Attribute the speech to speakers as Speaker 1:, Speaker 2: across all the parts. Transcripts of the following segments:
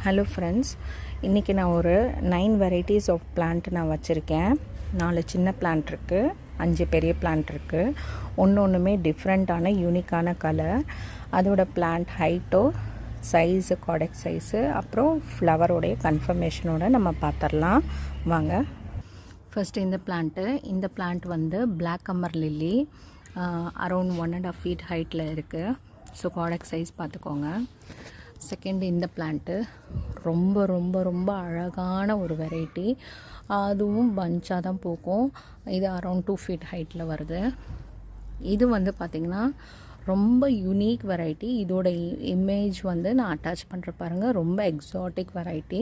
Speaker 1: Hello friends, இன்றைக்கி நான் ஒரு 9 வெரைட்டிஸ் ஆஃப் பிளான்ட் நான் வச்சுருக்கேன். 4 சின்ன பிளான்ட் இருக்குது, 5 பெரிய பிளான்ட் இருக்குது. ஒன்றுமே டிஃப்ரெண்ட்டான யூனிக்கான கலர். அதோட பிளான்ட் ஹைட்டோ, சைஸு, காடெக்ஸ் சைஸு, அப்புறம் ஃப்ளவரோடைய கன்ஃபர்மேஷனோடு நம்ம பார்த்துடலாம் வாங்க. ஃபஸ்ட்டு இந்த பிளான்ட் வந்து பிளாக் கம்மர் லில்லி, அரௌண்ட் 1.5 feet ஹைட்டில் இருக்குது. ஸோ காடெக்ஸ் சைஸ் பார்த்துக்கோங்க. செகண்ட் இந்த பிளான்ட்டு ரொம்ப ரொம்ப ரொம்ப அழகான ஒரு வெரைட்டி, அதுவும் பஞ்சாக தான் பூக்கும். இது அரௌண்ட் 2 feet ஹைட்டில் வருது. இது வந்து பார்த்திங்கன்னா ரொம்ப யூனிக் வெரைட்டி. இதோட இமேஜ் வந்து நான் அட்டாச் பண்ணுற பாருங்கள், ரொம்ப எக்ஸாட்டிக் வெரைட்டி.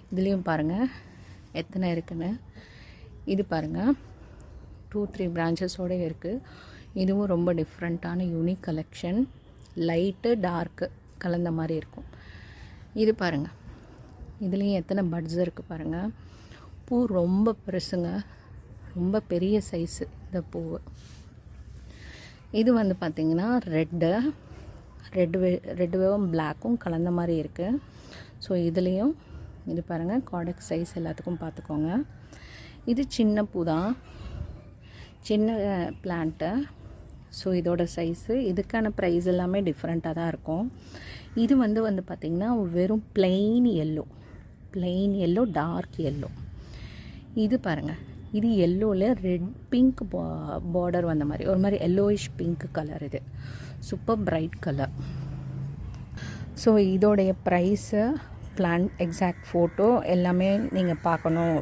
Speaker 1: இதுலேயும் பாருங்கள் எத்தனை இருக்குன்னு. இது பாருங்கள் 2-3 பிரான்ச்சஸோடு இருக்குது. இதுவும் ரொம்ப டிஃப்ரெண்ட்டான யூனிக் கலெக்ஷன், லைட்டு டார்க்கு கலந்த மாதிரி இருக்கும். இது பாருங்கள், இதுலேயும் எத்தனை பட்ஸ் இருக்குது பாருங்கள். பூ ரொம்ப பெருசுங்க, ரொம்ப பெரிய சைஸு இந்த பூவு. இது வந்து பார்த்திங்கன்னா ரெட்டும் பிளாக்கும் கலந்த மாதிரி இருக்குது. ஸோ இதுலேயும் இது பாருங்கள், காடெக்ஸ் சைஸ் எல்லாத்துக்கும் பார்த்துக்கோங்க. இது சின்ன பூ தான், சின்ன பிளான்ட்டு. ஸோ இதோட சைஸு, இதுக்கான ப்ரைஸ் எல்லாமே டிஃப்ரெண்ட்டாக தான் இருக்கும். இது வந்து பார்த்திங்கன்னா வெறும் பிளெயின் எல்லோ, டார்க் எல்லோ. இது பாருங்கள், இது எல்லோவில் ரெட் பிங்க் பார்டர் வந்த மாதிரி, ஒரு மாதிரி எல்லோயிஷ் பிங்க் கலர். இது சூப்பர் பிரைட் கலர். ஸோ இதோடைய ப்ரைஸு, பிளான் எக்ஸாக்ட் ஃபோட்டோ எல்லாமே நீங்கள்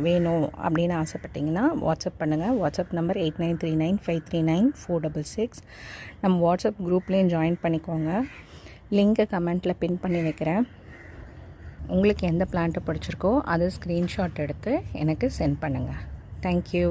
Speaker 1: வேணும் அப்படின்னு ஆசைப்பட்டிங்கன்னா வாட்ஸ்அப் பண்ணுங்கள். WhatsApp number 8939539466. நம்ம வாட்ஸ்அப் குரூப்லேயும் ஜாயின் பண்ணிக்கோங்க. லிங்க்கை கமெண்ட்டில் பின் பண்ணி வைக்கிறேன். உங்களுக்கு எந்த பிளான்ட்டு பிடிச்சிருக்கோ அதை ஸ்க்ரீன்ஷாட் எடுத்து எனக்கு சென்ட் பண்ணுங்கள். தேங்க்யூ.